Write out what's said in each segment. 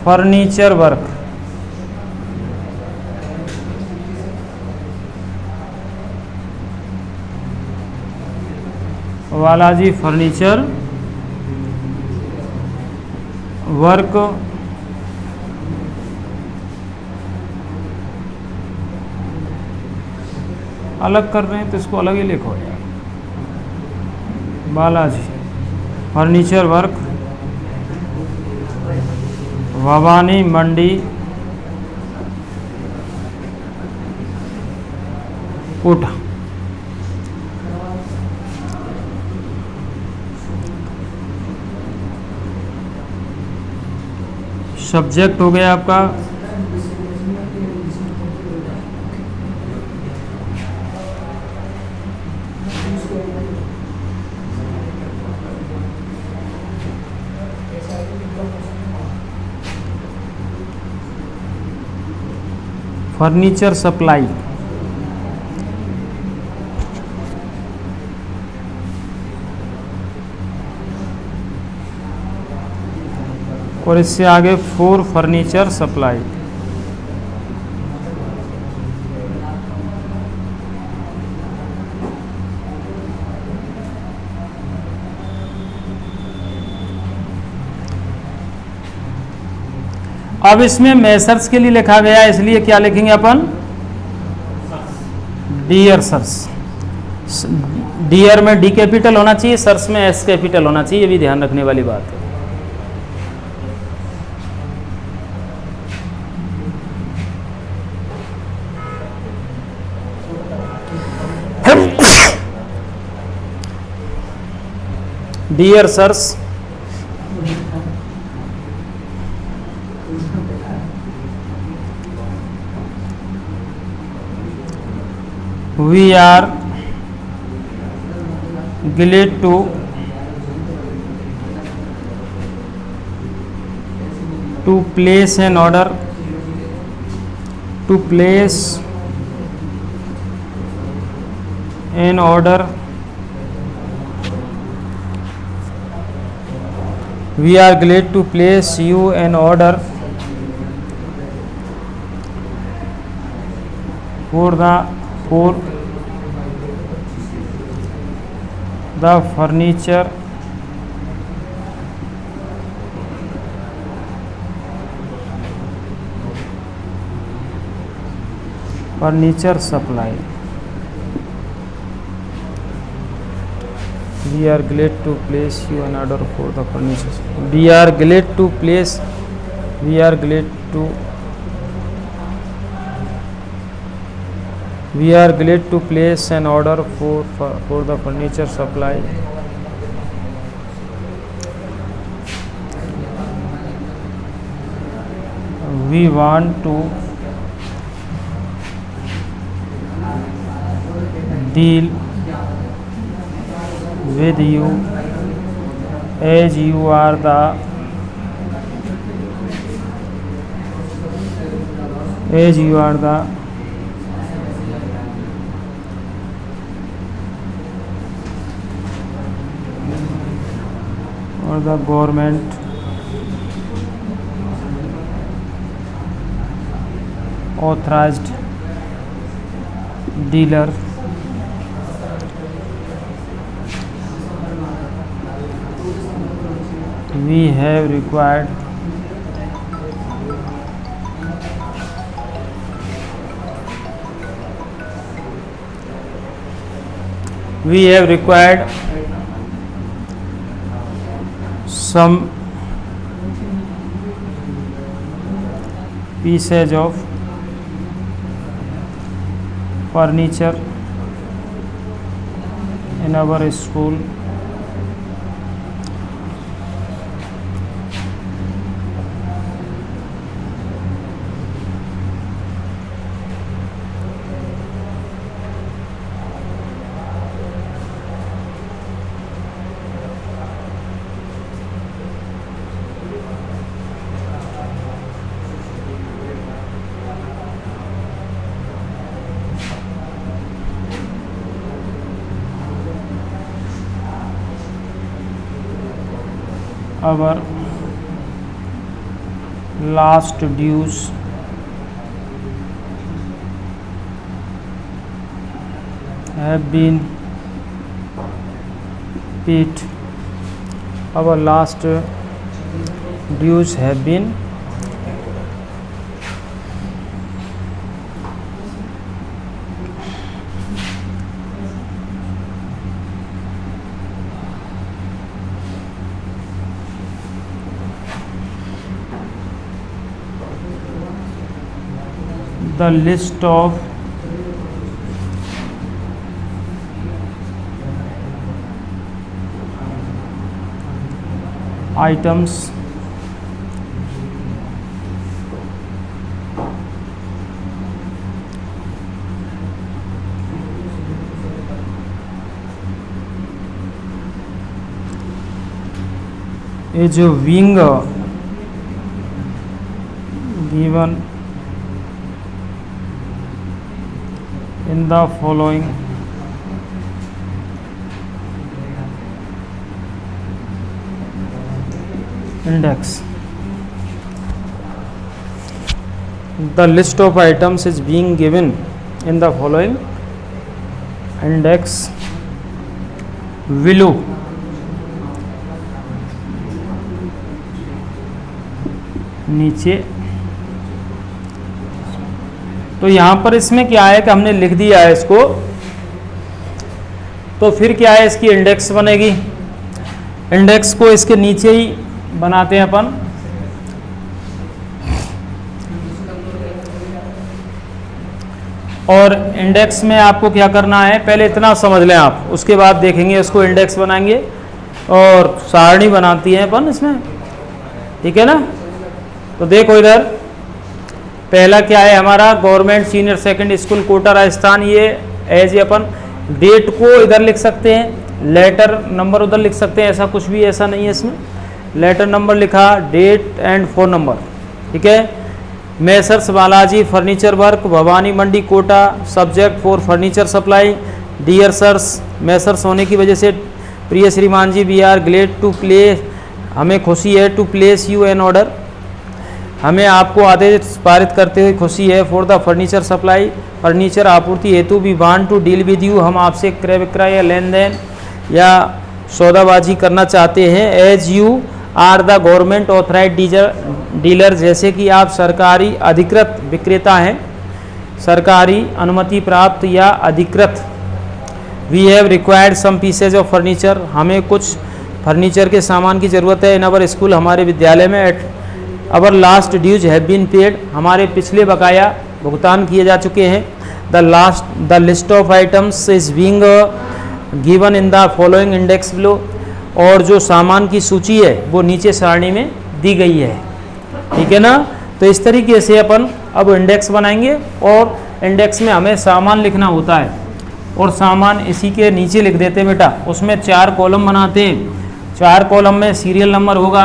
Furniture work, Balaji furniture work अलग कर रहे हैं तो इसको अलग ही लिखो यार। Balaji furniture work, Bhawani Mandi, Kota. Subject हो गया आपका फर्नीचर सप्लाई, और इससे आगे फॉर फर्नीचर सप्लाई। अब इसमें मेसर्स के लिए लिखा गया है, इसलिए क्या लिखेंगे अपन? Dear sirs. डियर में डी कैपिटल होना चाहिए, सर्स में एस कैपिटल होना चाहिए, ये भी ध्यान रखने वाली बात है। Dear sirs, we are glad to place an order, to place an order, we are glad to place you an order for the furniture supply. We are glad to place you an order for the furniture. We are glad to place an order for the furniture supply. We want to deal with you as you are the or the government authorized dealer we have required some pieces of furniture in our school. Our last dues have been paid. Our last dues have been the list of items is being given in the following index. The list of items is being given in the following index below. नीचे तो यहाँ पर इसमें क्या है कि हमने लिख दिया है इसको, तो फिर क्या है इसकी इंडेक्स बनेगी। इंडेक्स को इसके नीचे ही बनाते हैं अपन। और इंडेक्स में आपको क्या करना है, पहले इतना समझ लें आप, उसके बाद देखेंगे इसको इंडेक्स बनाएंगे और सारणी बनाती है अपन इसमें, ठीक है ना। तो देखो इधर पहला क्या है हमारा, government senior secondary school Kota Rajasthan. ये एज अपन डेट को इधर लिख सकते हैं, लेटर नंबर उधर लिख सकते हैं, ऐसा कुछ भी ऐसा नहीं है इसमें। लेटर नंबर लिखा, डेट एंड फ़ोन नंबर, ठीक है। Messrs Balaji furniture work, Bhawani Mandi Kota. Subject for furniture supply. Dear sirs, messrs होने की वजह से प्रिय श्रीमान जी, we are glad to play, हमें खुशी है, to place you an order, हमें आपको आदेश पारित करते हुए खुशी है। फॉर द फर्नीचर सप्लाई, फर्नीचर आपूर्ति हेतु we want to deal with you, हम आपसे क्रय विक्रय या लेन देन या सौदाबाजी करना चाहते हैं। As you are the government authorised dealer, जैसे कि आप सरकारी अधिकृत विक्रेता हैं, सरकारी अनुमति प्राप्त या अधिकृत। We have required some pieces of furniture, हमें कुछ फर्नीचर के सामान की ज़रूरत है। इन अवर स्कूल, हमारे विद्यालय में। At our last dues have been paid, हमारे पिछले बकाया भुगतान किए जा चुके हैं। The list of items is being given in the following index below, और जो सामान की सूची है वो नीचे सारणी में दी गई है, ठीक है ना। तो इस तरीके से अपन अब इंडेक्स बनाएंगे और इंडेक्स में हमें सामान लिखना होता है और सामान इसी के नीचे लिख देते हैं बेटा। उसमें 4 कॉलम बनाते हैं, 4 कॉलम में सीरियल नंबर होगा,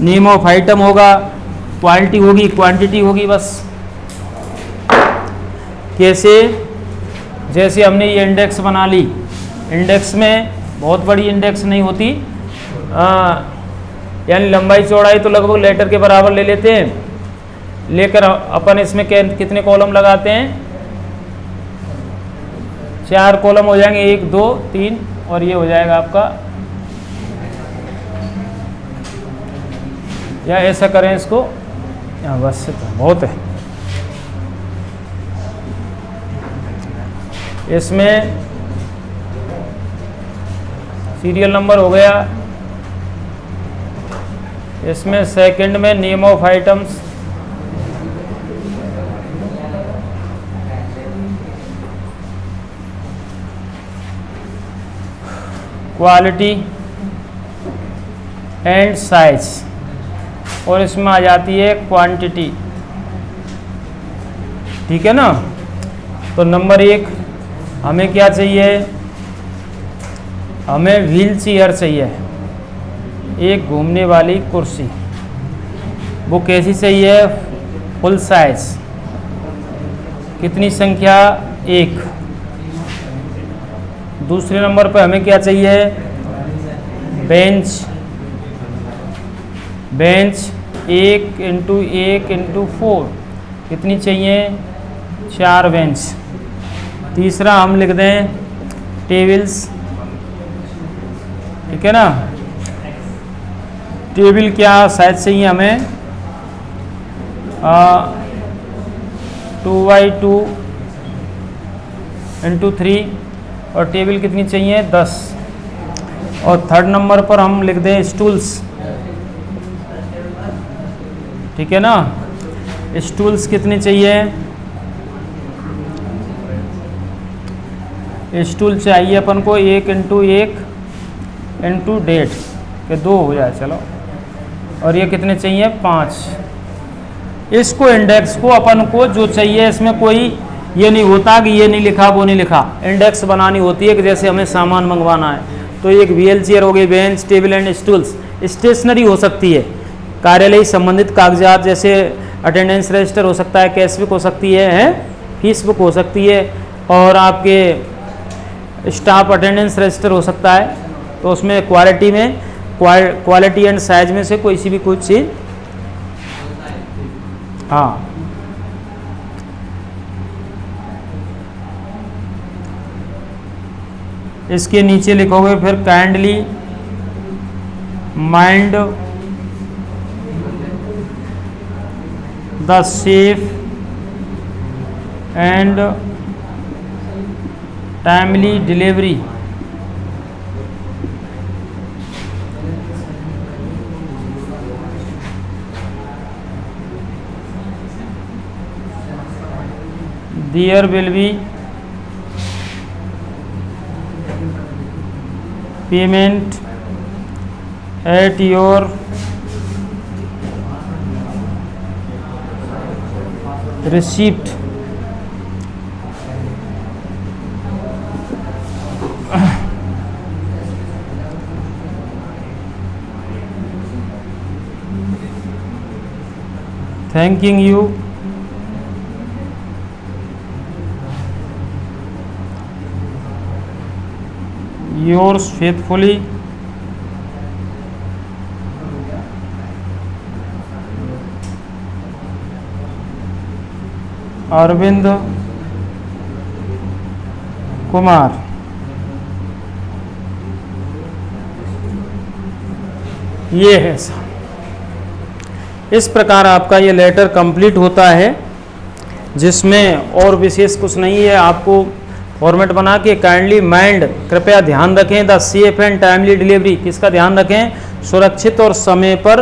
नेम ऑफ आइटम होगा, क्वालिटी होगी, क्वांटिटी होगी। बस कैसे, जैसे हमने ये इंडेक्स बना ली, इंडेक्स में बहुत बड़ी इंडेक्स नहीं होती, यानी लंबाई चौड़ाई तो लगभग लेटर के बराबर ले लेते हैं, लेकर अपन इसमें कितने कॉलम लगाते हैं, 4 कॉलम हो जाएंगे, 1 2 3 और ये हो जाएगा आपका, या ऐसा करें इसको, यहाँ बस से तो बहुत है। इसमें सीरियल नंबर हो गया, इसमें सेकंड में name of items, quality and size, और इसमें आ जाती है क्वांटिटी, ठीक है ना। तो नंबर 1 हमें क्या चाहिए, हमें व्हील चेयर चाहिए, एक घूमने वाली कुर्सी। वो कैसी चाहिए, फुल साइज, कितनी संख्या, 1। दूसरे नंबर पर हमें क्या चाहिए, बेंच, 1 इंटू 1 इंटू 4 कितनी चाहिए, 4 बेंच। तीसरा हम लिख दें टेबल्स, ठीक है ना। टेबल क्या साइज चाहिए हमें, 2x2 इंटू 3, और टेबल कितनी चाहिए, 10। और थर्ड नंबर पर हम लिख दें स्टूल्स, ठीक है ना। स्टूल्स कितनी चाहिए, स्टूल चाहिए अपन को 1 इंटू 1 इंटू 1.5 के 2 हो जाए, चलो। और ये कितने चाहिए, 5। इसको इंडेक्स को अपन को जो चाहिए, इसमें कोई ये नहीं होता कि ये नहीं लिखा वो नहीं लिखा, इंडेक्स बनानी होती है कि जैसे हमें सामान मंगवाना है। तो एक व्हील चेयर हो गई, bench, table and stools. Stationery हो सकती है, कार्यालय संबंधित कागजात जैसे अटेंडेंस रजिस्टर हो सकता है, कैश बुक हो सकती है, फीस बुक हो सकती है, और आपके स्टाफ अटेंडेंस रजिस्टर हो सकता है। तो उसमें क्वालिटी में क्वालिटी एंड साइज में से कोई सी भी कुछ चीज़, हाँ। इसके नीचे लिखोगे फिर kindly mind the safe and timely delivery there will be payment at your receipt. Thanking you yours faithfully Arvind Kumar. ये है सर, इस प्रकार आपका ये लेटर कंप्लीट होता है, जिसमें और विशेष कुछ नहीं है। आपको फॉर्मेट बना के काइंडली माइंड, कृपया ध्यान रखें, the safe and timely delivery, किसका ध्यान रखें, सुरक्षित और समय पर,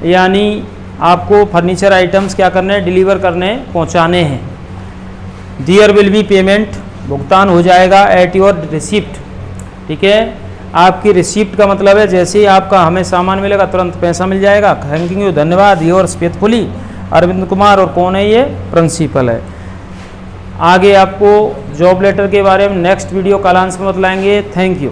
यानी आपको फर्नीचर आइटम्स क्या करने हैं, डिलीवर करने, पहुंचाने हैं। देयर विल बी पेमेंट, भुगतान हो जाएगा, एट योर रिसिप्ट, ठीक है। आपकी रिसिप्ट का मतलब है जैसे ही आपका हमें सामान मिलेगा तुरंत पैसा मिल जाएगा। थैंकिंग यू, धन्यवाद, योर्स फेथफुली अरविंद कुमार। और कौन है ये, प्रिंसिपल है। आगे आपको जॉब लेटर के बारे में नेक्स्ट वीडियो कालांश में बतलाएंगे। Thank you.